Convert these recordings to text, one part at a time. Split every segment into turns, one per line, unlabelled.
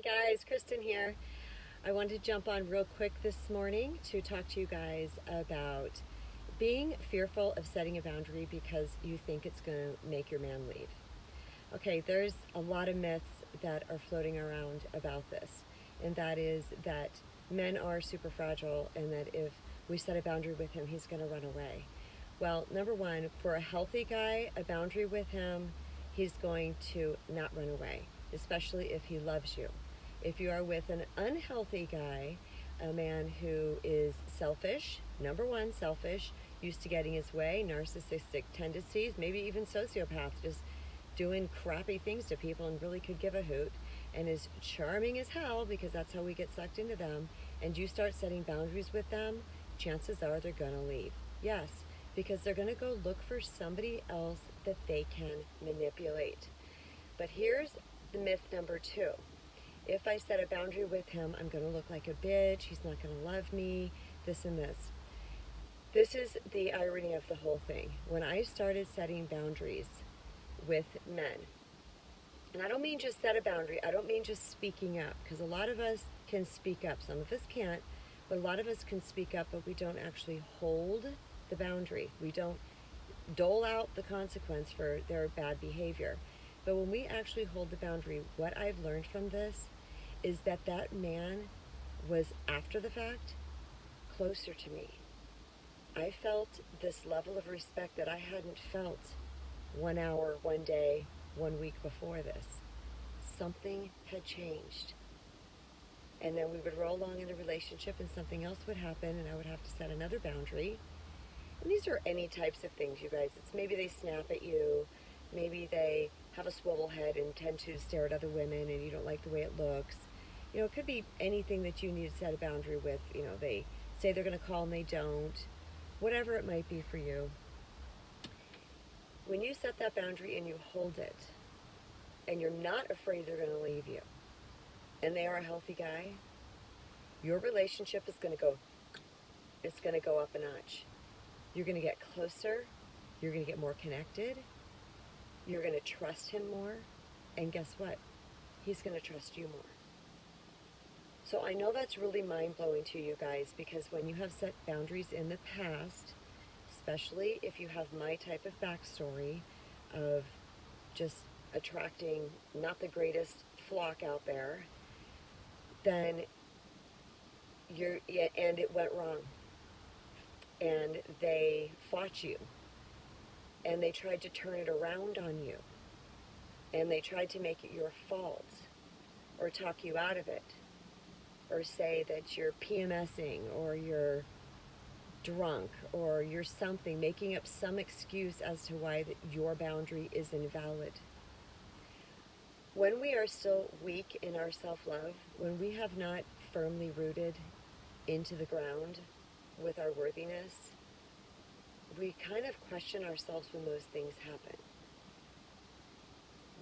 guys, Kristen here. I wanted to jump on real quick this morning to talk to you guys about being fearful of setting a boundary because you think it's going to make your man leave. Okay, there's a lot of myths that are floating around about this, and that is that men are super fragile and that if we set a boundary with him, he's going to run away. Well, number one, for a healthy guy, a boundary with him, he's going to not run away, especially if he loves you. If you are with an unhealthy guy, a man who is selfish, number one, selfish, used to getting his way, narcissistic tendencies, maybe even sociopath, just doing crappy things to people and really could give a hoot, and is charming as hell because that's how we get sucked into them, and you start setting boundaries with them, chances are they're going to leave. Yes, because they're going to go look for somebody else that they can manipulate. But here's the myth number two. If I set a boundary with him, I'm going to look like a bitch, he's not going to love me, this and this. This is the irony of the whole thing. When I started setting boundaries with men, and I don't mean just set a boundary, I don't mean just speaking up, because a lot of us can speak up. Some of us can't, but a lot of us can speak up, but we don't actually hold the boundary. We don't dole out the consequence for their bad behavior. But when we actually hold the boundary, what I've learned from this is that that man was, after the fact, closer to me. I felt this level of respect that I hadn't felt 1 hour, 1 day, 1 week before this. Something had changed. And then we would roll along in the relationship and something else would happen and I would have to set another boundary. And these are any types of things, you guys. It's maybe they snap at you, maybe they have a swivel head and tend to stare at other women and you don't like the way it looks. You know, it could be anything that you need to set a boundary with. You know, they say they're going to call and they don't. Whatever it might be for you. When you set that boundary and you hold it, and you're not afraid they're going to leave you, and they are a healthy guy, your relationship is going to go, it's going to go up a notch. You're going to get closer. You're going to get more connected. You're going to trust him more. And guess what? He's going to trust you more. So I know that's really mind-blowing to you guys, because when you have set boundaries in the past, especially if you have my type of backstory of just attracting not the greatest flock out there, then and it went wrong. And they fought you. And they tried to turn it around on you. And they tried to make it your fault. Or talk you out of it. Or say that you're PMSing, or you're drunk, or you're something, making up some excuse as to why your boundary is invalid. When we are still weak in our self-love, when we have not firmly rooted into the ground with our worthiness, we kind of question ourselves when those things happen.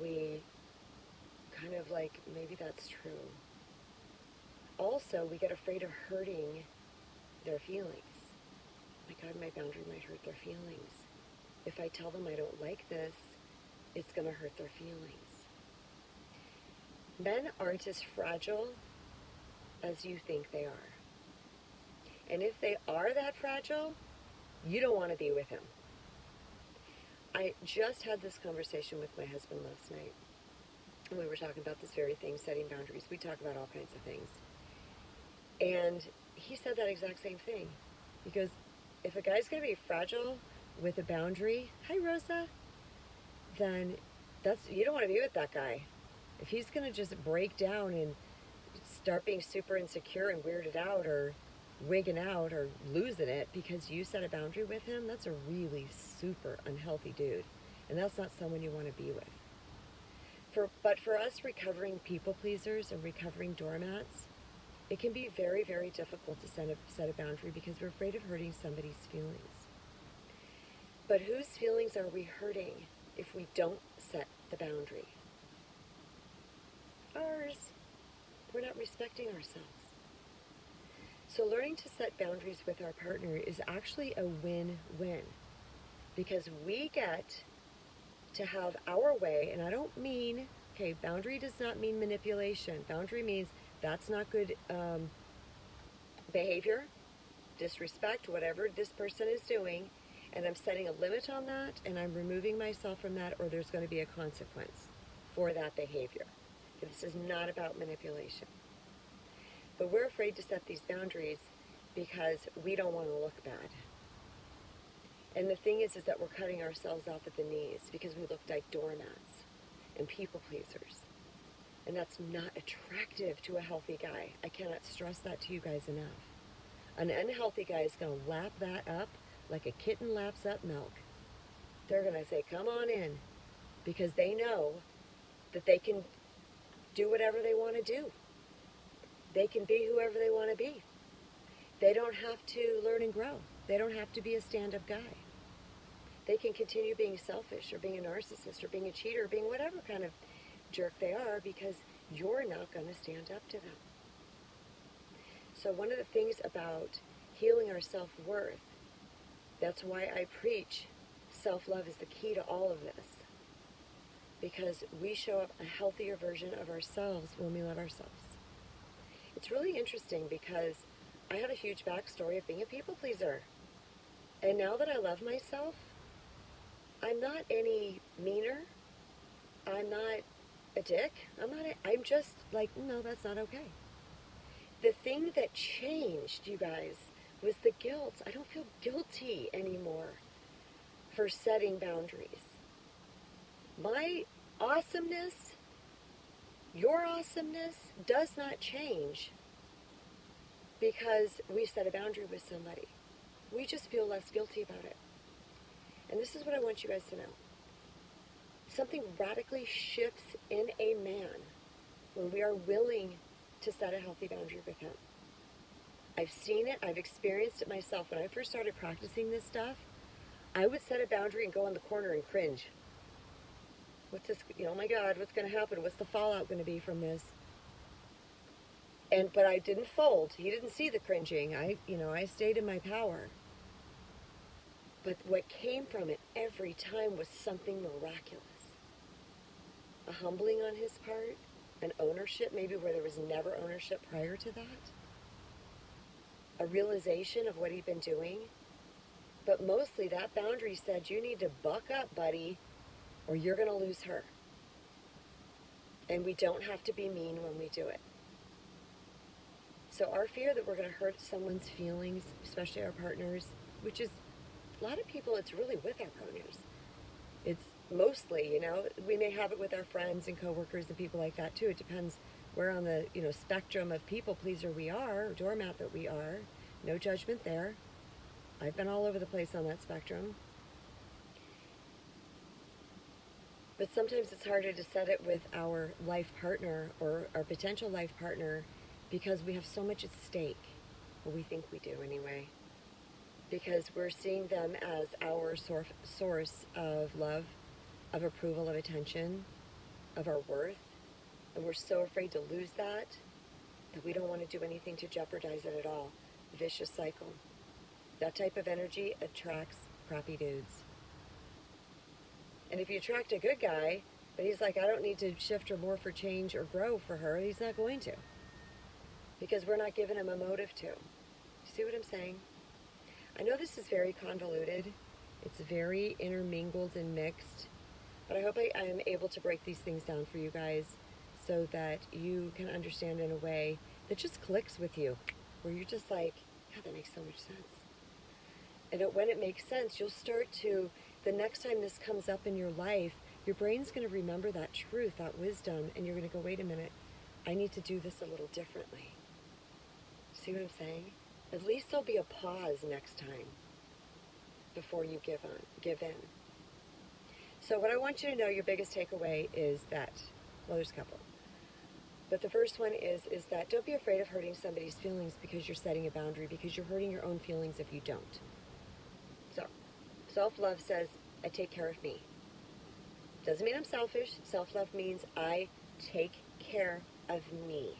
We kind of like, maybe that's true. Also, we get afraid of hurting their feelings. My God, my boundary might hurt their feelings. If I tell them I don't like this, it's going to hurt their feelings. Men aren't as fragile as you think they are. And if they are that fragile, you don't want to be with him. I just had this conversation with my husband last night. And we were talking about this very thing, setting boundaries. We talk about all kinds of things. And he said that exact same thing. He goes, if a guy's going to be fragile with a boundary, hi Rosa, then you don't want to be with that guy. If he's going to just break down and start being super insecure and weirded out or wigging out or losing it because you set a boundary with him, that's a really super unhealthy dude. And that's not someone you want to be with. But for us recovering people pleasers and recovering doormats, it can be very, very difficult to set a boundary because we're afraid of hurting somebody's feelings. But whose feelings are we hurting if we don't set the boundary? Ours. We're not respecting ourselves. So learning to set boundaries with our partner is actually a win-win, because we get to have our way, and I don't mean Okay, boundary does not mean manipulation. Boundary means that's not good behavior, disrespect, whatever this person is doing, and I'm setting a limit on that, and I'm removing myself from that, or there's going to be a consequence for that behavior. This is not about manipulation. But we're afraid to set these boundaries because we don't want to look bad. And the thing is that we're cutting ourselves off at the knees because we look like doormats and people pleasers. And that's not attractive to a healthy guy. I cannot stress that to you guys enough. An unhealthy guy is going to lap that up like a kitten laps up milk. They're going to say, come on in, because they know that they can do whatever they want to do. They can be whoever they want to be. They don't have to learn and grow. They don't have to be a stand-up guy. They can continue being selfish or being a narcissist or being a cheater or being whatever kind of jerk they are, because you're not going to stand up to them. So one of the things about healing our self-worth, that's why I preach self-love is the key to all of this. Because we show up a healthier version of ourselves when we love ourselves. It's really interesting because I had a huge backstory of being a people pleaser. And now that I love myself, I'm not any meaner. I'm not a dick. I'm just like, no, that's not okay. The thing that changed, you guys, was the guilt. I don't feel guilty anymore for setting boundaries. My awesomeness, your awesomeness, does not change because we set a boundary with somebody. We just feel less guilty about it. And this is what I want you guys to know. Something radically shifts in a man when we are willing to set a healthy boundary with him. I've seen it. I've experienced it myself. When I first started practicing this stuff, I would set a boundary and go in the corner and cringe. What's this? Oh my God, what's going to happen? What's the fallout going to be from this? But I didn't fold. He didn't see the cringing. I stayed in my power. But what came from it every time was something miraculous. A humbling on his part, an ownership, maybe where there was never ownership prior to that. A realization of what he'd been doing. But mostly that boundary said, you need to buck up, buddy, or you're going to lose her. And we don't have to be mean when we do it. So our fear that we're going to hurt someone's feelings, especially our partners, which is, a lot of people, it's really with our partners. It's mostly, we may have it with our friends and coworkers and people like that too. It depends where on the, spectrum of people pleaser we are, or doormat that we are. No judgment there. I've been all over the place on that spectrum. But sometimes it's harder to set it with our life partner or our potential life partner because we have so much at stake. Well, we think we do anyway. Because we're seeing them as our source of love, of approval, of attention, of our worth. And we're so afraid to lose that we don't want to do anything to jeopardize it at all. Vicious cycle. That type of energy attracts crappy dudes. And if you attract a good guy, but he's like, I don't need to shift or morph or change or grow for her, he's not going to. Because we're not giving him a motive to. You see what I'm saying? I know this is very convoluted. It's very intermingled and mixed. But I hope I am able to break these things down for you guys so that you can understand in a way that just clicks with you. Where you're just like, God, that makes so much sense. And when it makes sense, you'll start to, the next time this comes up in your life, your brain's going to remember that truth, that wisdom, and you're going to go, wait a minute, I need to do this a little differently. See what I'm saying? At least there'll be a pause next time before you give in. So what I want you to know, your biggest takeaway is that, well, there's a couple. But the first one is that don't be afraid of hurting somebody's feelings because you're setting a boundary, because you're hurting your own feelings if you don't. So, self-love says, I take care of me. Doesn't mean I'm selfish. Self-love means I take care of me.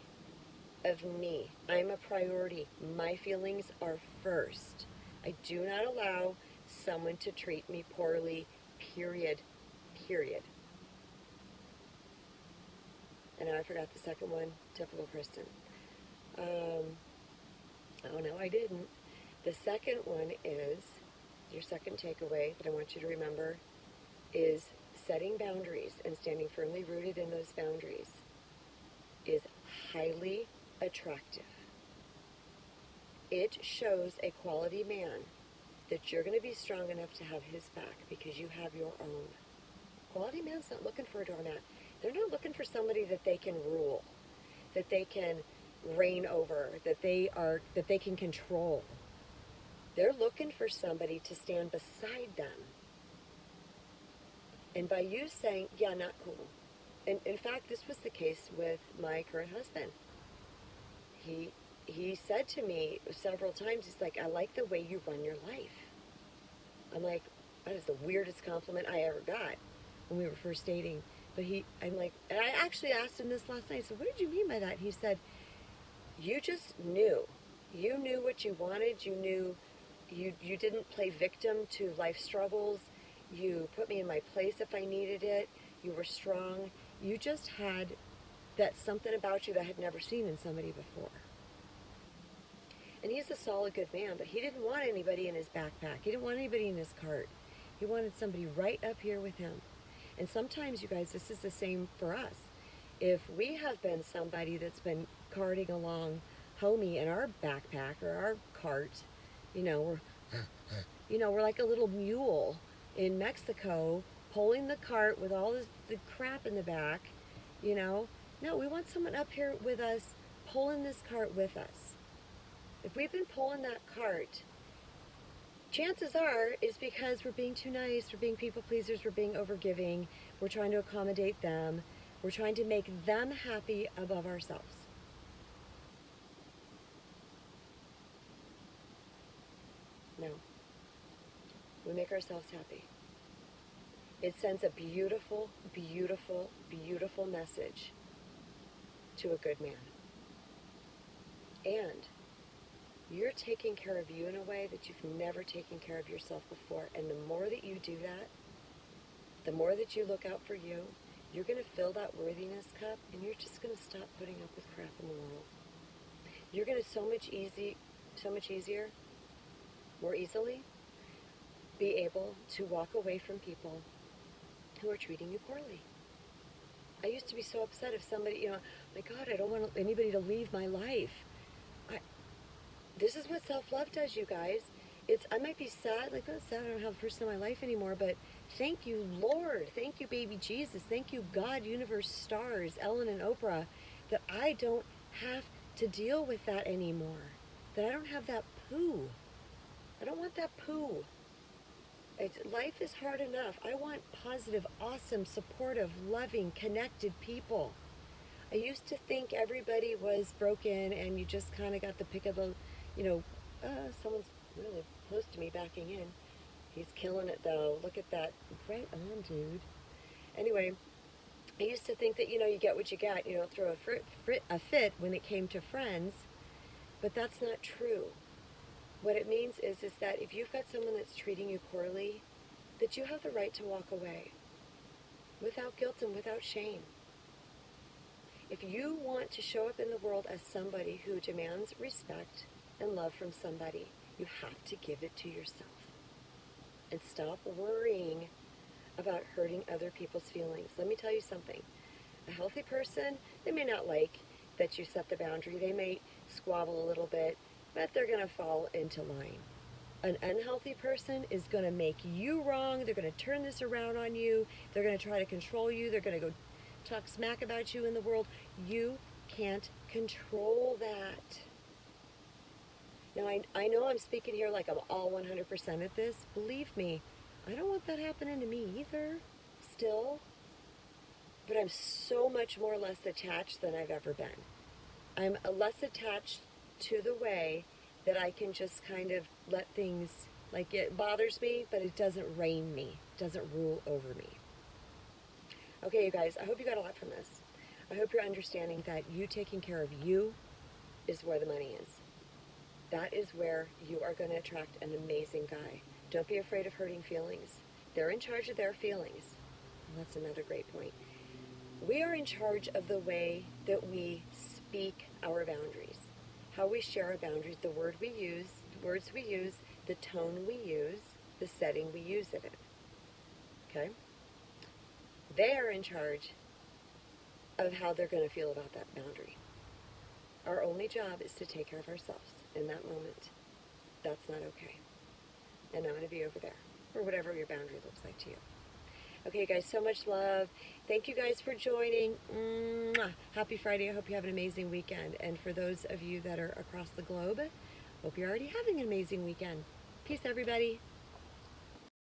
Of me. I'm a priority. My feelings are first. I do not allow someone to treat me poorly, period. And now I forgot the second one. Typical Kristen. Oh no, I didn't. The second one is, your second takeaway that I want you to remember is setting boundaries and standing firmly rooted in those boundaries is highly attractive. It shows a quality man that you're going to be strong enough to have his back because you have your own. Quality man's not looking for a doormat. They're not looking for somebody that they can rule, that they can reign over, that they can control. They're looking for somebody to stand beside them. And by you saying, yeah, not cool. And in fact, this was the case with my current husband. He said to me several times, he's like, I like the way you run your life. I'm like, that is the weirdest compliment I ever got when we were first dating. But I'm like, and I actually asked him this last night. I said, what did you mean by that? And he said, you just knew. You knew what you wanted. You knew you didn't play victim to life struggles. You put me in my place if I needed it. You were strong. You just had that something about you that I had never seen in somebody before. And he's a solid, good man, but he didn't want anybody in his backpack. He didn't want anybody in his cart. He wanted somebody right up here with him. And sometimes, you guys, this is the same for us. If we have been somebody that's been carting along homie in our backpack or our cart, we're like a little mule in Mexico pulling the cart with all the crap in the back, No, we want someone up here with us pulling this cart with us. If we've been pulling that cart, chances are it's because we're being too nice, we're being people pleasers, we're being overgiving, we're trying to accommodate them, we're trying to make them happy above ourselves. No. We make ourselves happy. It sends a beautiful, beautiful, beautiful message to a good man. And you're taking care of you in a way that you've never taken care of yourself before. And the more that you do that, the more that you look out for you, you're going to fill that worthiness cup, and you're just going to stop putting up with crap in the world. You're going to so much easier, more easily, be able to walk away from people who are treating you poorly. I used to be so upset if somebody, my God, I don't want anybody to leave my life. This is what self-love does, you guys. I might be sad, like, oh, sad I don't have a person in my life anymore, but thank you, Lord. Thank you, baby Jesus. Thank you, God, universe, stars, Ellen and Oprah, that I don't have to deal with that anymore. That I don't have that poo. I don't want that poo. Life is hard enough. I want positive, awesome, supportive, loving, connected people. I used to think everybody was broken and you just kind of got the pick of the, someone's really close to me backing in. He's killing it though. Look at that. Right on, dude. Anyway, I used to think that, you get what you got. You don't throw a fit when it came to friends, but that's not true. What it means is that if you've got someone that's treating you poorly, that you have the right to walk away without guilt and without shame. If you want to show up in the world as somebody who demands respect and love from somebody, you have to give it to yourself. And stop worrying about hurting other people's feelings. Let me tell you something. A healthy person, they may not like that you set the boundary. They may squabble a little bit, but they're going to fall into line. An unhealthy person is going to make you wrong. They're going to turn this around on you. They're going to try to control you. They're going to go talk smack about you in the world. You can't control that. Now, I know I'm speaking here like I'm all 100% at this. Believe me, I don't want that happening to me either, still. But I'm so much more less attached than I've ever been. I'm less attached to the way that I can just kind of let things, like, it bothers me, but it doesn't reign me, doesn't rule over me. Okay, you guys, I hope you got a lot from this. I hope you're understanding that you taking care of you is where the money is. That is where you are going to attract an amazing guy. Don't be afraid of hurting feelings. They're in charge of their feelings. And that's another great point. We are in charge of the way that we speak our boundaries, how we share our boundaries, the words we use, the tone we use, the setting we use it in. Okay? They are in charge of how they're going to feel about that boundary. Our only job is to take care of ourselves in that moment. That's not okay. And I'm going to be over there, or whatever your boundary looks like to you. Okay, guys, so much love. Thank you guys for joining. Mwah. Happy Friday. I hope you have an amazing weekend. And for those of you that are across the globe, hope you're already having an amazing weekend. Peace, everybody.